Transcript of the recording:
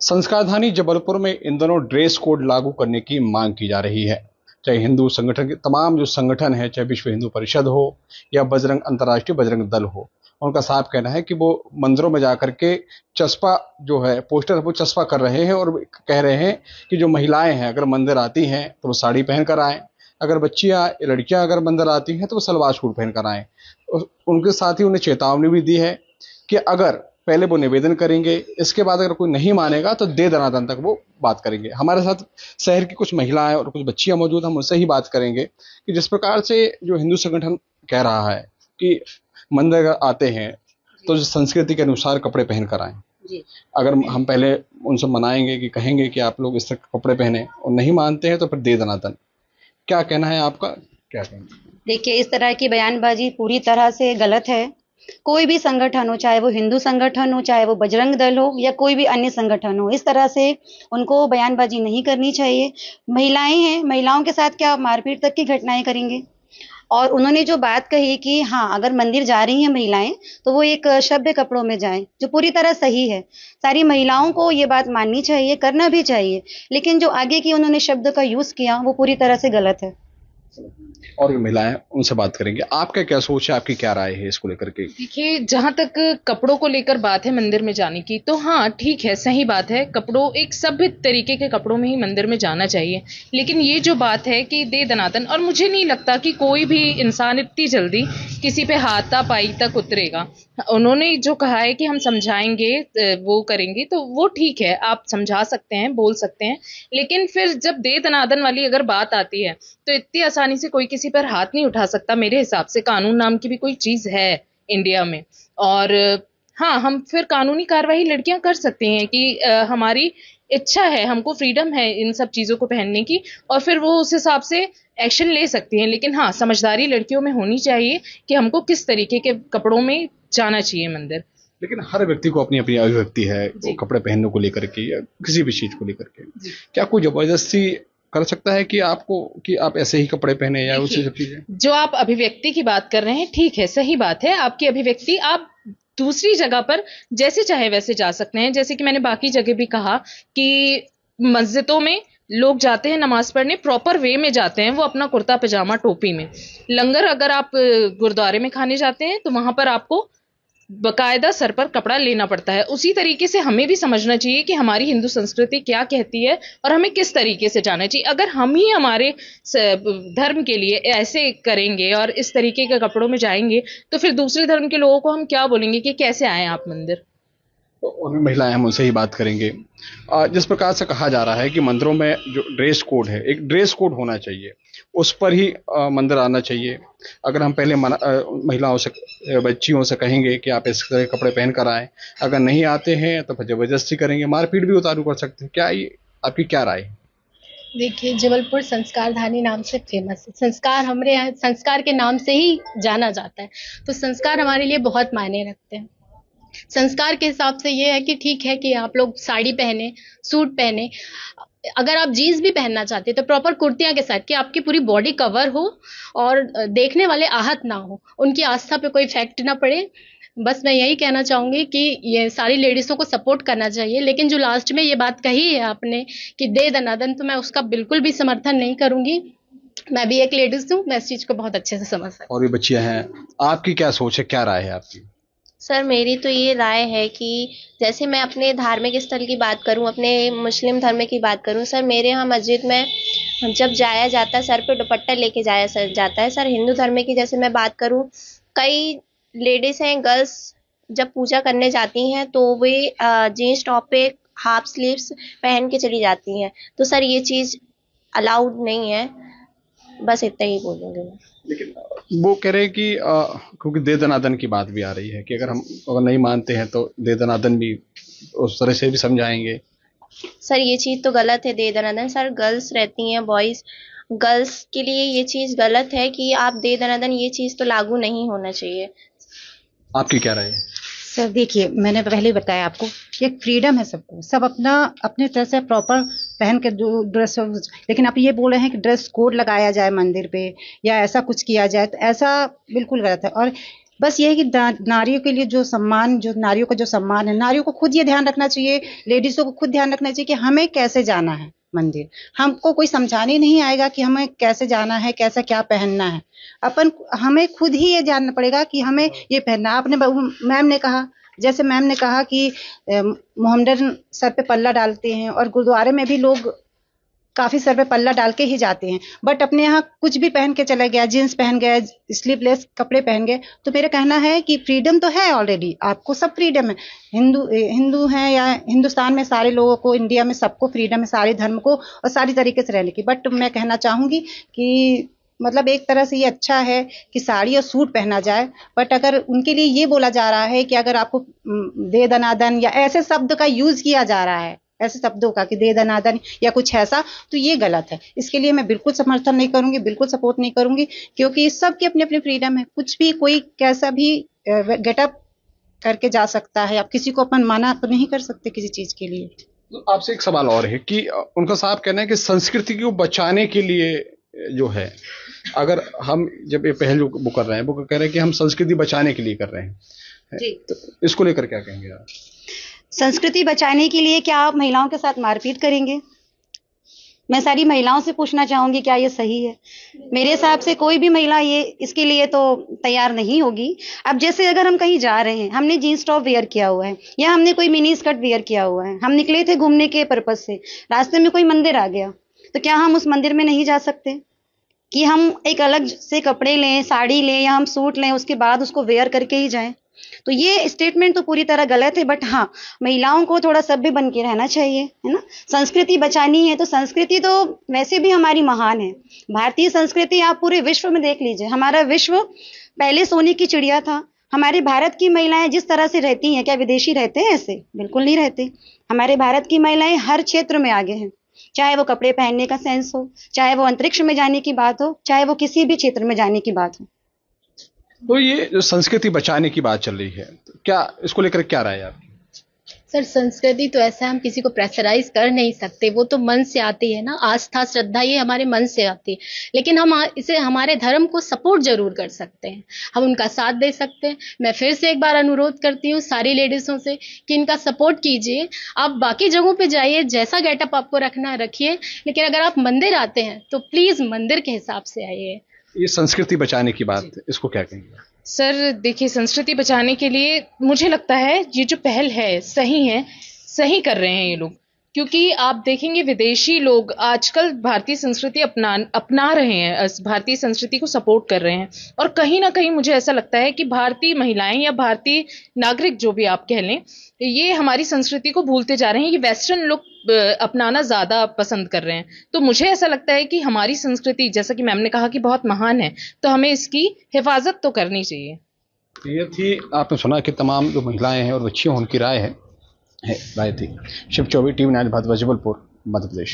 संस्कारधानी जबलपुर में इन दिनों dress code लागू करने की मांग की जा रही है। चाहे हिंदू संगठन के तमाम जो संगठन है, चाहे विश्व हिंदू परिषद हो या बजरंग अंतर्राष्ट्रीय बजरंग दल हो, उनका साफ कहना है कि वो मंदिरों में जाकर के चस्पा जो है पोस्टर वो चस्पा कर रहे हैं और कह रहे हैं कि जो महिलाएं हैं अगर मंदिर आती हैं तो वो साड़ी पहन कर आएं, अगर बच्चियां लड़कियां अगर मंदिर आती हैं तो वो सलवार सूट पहन कर आएं। उनके साथ ही उन्हें चेतावनी भी दी है कि अगर पहले वो निवेदन करेंगे, इसके बाद अगर कोई नहीं मानेगा तो दे दनादन तक वो बात करेंगे। हमारे साथ शहर की कुछ महिलाएं और कुछ बच्चियां मौजूद, हम उनसे ही बात करेंगे कि जिस प्रकार से जो हिंदू संगठन कह रहा है कि मंदिर अगर आते हैं तो संस्कृति के अनुसार कपड़े पहन कर आए। अगर हम पहले उनसे मनाएंगे कि कहेंगे कि आप लोग इस तरह कपड़े पहने और नहीं मानते हैं तो फिर दे दनादन। क्या कहना है आपका? क्या कहना? देखिए, इस तरह की बयानबाजी पूरी तरह से गलत है। कोई भी संगठन हो, चाहे वो हिंदू संगठन हो, चाहे वो बजरंग दल हो या कोई भी अन्य संगठन हो, इस तरह से उनको बयानबाजी नहीं करनी चाहिए। महिलाएं हैं, महिलाओं के साथ क्या मारपीट तक की घटनाएं करेंगे? और उन्होंने जो बात कही कि हाँ, अगर मंदिर जा रही हैं महिलाएं तो वो एक सभ्य कपड़ों में जाएं, जो पूरी तरह सही है। सारी महिलाओं को ये बात माननी चाहिए, करना भी चाहिए, लेकिन जो आगे की उन्होंने शब्द का यूज किया वो पूरी तरह से गलत है। और महिलाएं, उनसे बात करेंगे। आपका क्या सोच है, आपकी क्या राय है इसको लेकर के? देखिए, जहां तक कपड़ों को लेकर बात है मंदिर में जाने की, तो हाँ ठीक है, सही बात है, कपड़ों एक सभ्य तरीके के कपड़ों में ही मंदिर में जाना चाहिए। लेकिन ये जो बात है कि दे दनादन, और मुझे नहीं लगता कि कोई भी इंसान इतनी जल्दी किसी पे हाथापाई तक उतरेगा। उन्होंने जो कहा है कि हम समझाएंगे, वो करेंगे, तो वो ठीक है, आप समझा सकते हैं, बोल सकते हैं, लेकिन फिर जब दे दनादन वाली अगर बात आती है तो इतनी आसानी से कोई किसी पर हाथ नहीं उठा सकता। मेरे हिसाब से कानून नाम की भी कोई चीज है इंडिया में, और हाँ, हम फिर कानूनी कार्रवाई लड़कियां कर सकती हैं कि हमारी इच्छा है, हमको फ्रीडम है इन सब चीजों को पहनने की, और फिर वो उस हिसाब से एक्शन ले सकती हैं। लेकिन हाँ, समझदारी लड़कियों में होनी चाहिए कि हमको किस तरीके के कपड़ों में जाना चाहिए मंदिर। लेकिन हर व्यक्ति को अपनी अपनी अभिव्यक्ति है कपड़े पहनने को लेकर के या किसी भी चीज को लेकर के। क्या कोई जबरदस्ती कर सकता है कि आपको कि आप ऐसे ही कपड़े पहने या उससे सब चीजें? जो आप अभिव्यक्ति की बात कर रहे हैं, ठीक है, सही बात है, आपकी अभिव्यक्ति, आप दूसरी जगह पर जैसे चाहे वैसे जा सकते हैं। जैसे कि मैंने बाकी जगह भी कहा कि मस्जिदों में लोग जाते हैं नमाज पढ़ने, प्रॉपर वे में जाते हैं, वो अपना कुर्ता पजामा टोपी में। लंगर अगर आप गुरुद्वारे में खाने जाते हैं तो वहां पर आपको बकायदा सर पर कपड़ा लेना पड़ता है। उसी तरीके से हमें भी समझना चाहिए कि हमारी हिंदू संस्कृति क्या कहती है और हमें किस तरीके से जाना चाहिए। अगर हम ही हमारे धर्म के लिए ऐसे करेंगे और इस तरीके के कपड़ों में जाएंगे तो फिर दूसरे धर्म के लोगों को हम क्या बोलेंगे कि कैसे आए आप मंदिर। और भी महिलाएं, हम उनसे ही बात करेंगे। जिस प्रकार से कहा जा रहा है कि मंदिरों में जो ड्रेस कोड है, एक ड्रेस कोड होना चाहिए, उस पर ही मंदिर आना चाहिए। अगर हम पहले महिलाओं से, बच्चियों से कहेंगे कि आप इस तरह के कपड़े पहन कर आए, अगर नहीं आते हैं तो फिर जबरदस्ती करेंगे, मारपीट भी उतारू कर सकते हैं। क्या ये आपकी क्या राय है? देखिए, जबलपुर संस्कारधानी नाम से फेमस है। संस्कार हमारे यहाँ संस्कार के नाम से ही जाना जाता है, तो संस्कार हमारे लिए बहुत मायने रखते हैं। संस्कार के हिसाब से ये है कि ठीक है कि आप लोग साड़ी पहने, सूट पहने, अगर आप जीन्स भी पहनना चाहते हैं तो प्रॉपर कुर्तियां के साथ, कि आपकी पूरी बॉडी कवर हो और देखने वाले आहत ना हो, उनकी आस्था पे कोई इफेक्ट ना पड़े। बस मैं यही कहना चाहूंगी कि ये सारी लेडीजों को सपोर्ट करना चाहिए। लेकिन जो लास्ट में ये बात कही है आपने कि दे दनादन, तो मैं उसका बिल्कुल भी समर्थन नहीं करूंगी। मैं भी एक लेडीज हूँ, मैं इस चीज को बहुत अच्छे से समझ सकती हूँ। और ये बच्चियां हैं, आपकी क्या सोच है, क्या राय है आपकी? सर, मेरी तो ये राय है कि जैसे मैं अपने धार्मिक स्थल की बात करूं, अपने मुस्लिम धर्म की बात करूं, सर मेरे यहाँ मस्जिद में जब जाया जाता है सर पे दुपट्टा लेके जाया जाता है। सर हिंदू धर्म की जैसे मैं बात करूं, कई लेडीज हैं, गर्ल्स जब पूजा करने जाती हैं तो वे जीन्स टॉप पे हाफ स्लीव्स पहन के चली जाती हैं। तो सर ये चीज़ अलाउड नहीं है। बस इतना ही बोलूँगी मैं। लेकिन वो कह रहे हैं कि क्योंकि दे दनादन की बात भी आ रही है कि अगर नहीं मानते हैं तो दे दनादन भी उस तरह से भी समझाएंगे। सर ये चीज़ तो गलत है, दे दनादन। सर गर्ल्स रहती हैं, बॉयज़, गर्ल्स के लिए ये चीज़ गलत है कि आप दे दनादन, ये चीज़ तो लागू नहीं होना चाहिए। आपकी क्या राय है? सर देखिए, मैंने पहले बताया आपको, एक फ्रीडम है सबको, सब अपना अपने तरह से प्रॉपर पहन के ड्रेस। लेकिन आप ये बोल रहे हैं कि ड्रेस कोड लगाया जाए मंदिर पे या ऐसा कुछ किया जाए, तो ऐसा बिल्कुल गलत है। और बस ये है कि नारियों के लिए जो सम्मान, जो नारियों का जो सम्मान है, नारियों को खुद ये ध्यान रखना चाहिए, लेडीजों को खुद ध्यान रखना चाहिए कि हमें कैसे जाना है मंदिर। हमको कोई समझाने नहीं आएगा कि हमें कैसे जाना है, कैसा क्या पहनना है। हमें खुद ही ये जानना पड़ेगा कि हमें ये पहनना। आपने मैम ने कहा, जैसे मैम ने कहा कि मोहम्मडन सर पे पल्ला डालते हैं और गुरुद्वारे में भी लोग काफी सर पे पल्ला डाल के ही जाते हैं, बट अपने यहाँ कुछ भी पहन के चला गया, जींस पहन गया, स्लीवलेस कपड़े पहन गए, तो मेरा कहना है कि फ्रीडम तो है ऑलरेडी, आपको सब फ्रीडम है। हिंदू है या हिंदुस्तान में सारे लोगों को, इंडिया में सबको फ्रीडम है सारे धर्म को और सारी तरीके से रहने की। बट मैं कहना चाहूंगी कि मतलब एक तरह से ये अच्छा है कि साड़ी और सूट पहना जाए, बट अगर उनके लिए ये बोला जा रहा है कि अगर आपको दे दनादन या ऐसे शब्द का यूज किया जा रहा है, ऐसे शब्दों का कि दे दनादन या कुछ ऐसा, तो ये गलत है। इसके लिए मैं बिल्कुल समर्थन नहीं करूंगी, बिल्कुल सपोर्ट नहीं करूंगी, क्योंकि सबकी अपनी अपनी फ्रीडम है। कुछ भी कोई कैसा भी गेटअप करके जा सकता है, आप किसी को अपन मना तो नहीं कर सकते किसी चीज के लिए। तो आपसे एक सवाल और है कि उनका साहब कहना है कि संस्कृति को बचाने के लिए जो है, अगर हम जब ये पहल वो कर रहे हैं, वो कह रहे हैं कि हम संस्कृति बचाने के लिए कर रहे हैं जी, तो इसको लेकर क्या कहेंगे आप? संस्कृति बचाने के लिए क्या आप महिलाओं के साथ मारपीट करेंगे? मैं सारी महिलाओं से पूछना चाहूंगी, क्या ये सही है? मेरे हिसाब से कोई भी महिला ये इसके लिए तो तैयार नहीं होगी। अब जैसे अगर हम कहीं जा रहे हैं, हमने जीन्स टॉप वेयर किया हुआ है या हमने कोई मिनी स्कर्ट वेयर किया हुआ है, हम निकले थे घूमने के पर्पज से, रास्ते में कोई मंदिर आ गया, तो क्या हम उस मंदिर में नहीं जा सकते कि हम एक अलग से कपड़े लें, साड़ी लें या हम सूट लें, उसके बाद उसको वेयर करके ही जाएं? तो ये स्टेटमेंट तो पूरी तरह गलत है। बट हाँ, महिलाओं को थोड़ा सभ्य बन के रहना चाहिए, है ना। संस्कृति बचानी है तो संस्कृति तो वैसे भी हमारी महान है। भारतीय संस्कृति आप पूरे विश्व में देख लीजिए, हमारा विश्व पहले सोने की चिड़िया था। हमारे भारत की महिलाएं जिस तरह से रहती हैं, क्या विदेशी रहते हैं ऐसे? बिल्कुल नहीं रहते। हमारे भारत की महिलाएं हर क्षेत्र में आगे हैं, चाहे वो कपड़े पहनने का सेंस हो, चाहे वो अंतरिक्ष में जाने की बात हो, चाहे वो किसी भी क्षेत्र में जाने की बात हो। तो ये जो संस्कृति बचाने की बात चल रही है, तो क्या इसको लेकर क्या राय है आपकी? सर, संस्कृति तो ऐसा हम किसी को प्रेशराइज कर नहीं सकते, वो तो मन से आती है ना, आस्था श्रद्धा ये हमारे मन से आती है। लेकिन हम इसे हमारे धर्म को सपोर्ट जरूर कर सकते हैं, हम उनका साथ दे सकते हैं। मैं फिर से एक बार अनुरोध करती हूँ सारी लेडीजों से कि इनका सपोर्ट कीजिए। आप बाकी जगहों पे जाइए, जैसा गेटअप आपको रखना रखिए, लेकिन अगर आप मंदिर आते हैं तो प्लीज मंदिर के हिसाब से आइए। ये संस्कृति बचाने की बात, इसको क्या कहेंगे? सर देखिए, संस्कृति बचाने के लिए मुझे लगता है ये जो पहल है, सही कर रहे हैं ये लोग। क्योंकि आप देखेंगे विदेशी लोग आजकल भारतीय संस्कृति अपना रहे हैं, भारतीय संस्कृति को सपोर्ट कर रहे हैं। और कहीं ना कहीं मुझे ऐसा लगता है कि भारतीय महिलाएं या भारतीय नागरिक जो भी आप कह लें, ये हमारी संस्कृति को भूलते जा रहे हैं, ये वेस्टर्न लुक अपनाना ज्यादा पसंद कर रहे हैं। तो मुझे ऐसा लगता है कि हमारी संस्कृति, जैसा कि मैम ने कहा, कि बहुत महान है, तो हमें इसकी हिफाजत तो करनी चाहिए। ये थी, आपने सुना कि तमाम जो महिलाएं हैं और बच्चियों, उनकी राय थी। शिव चौबे, टीवी 9 भारत, जबलपुर, मध्य प्रदेश।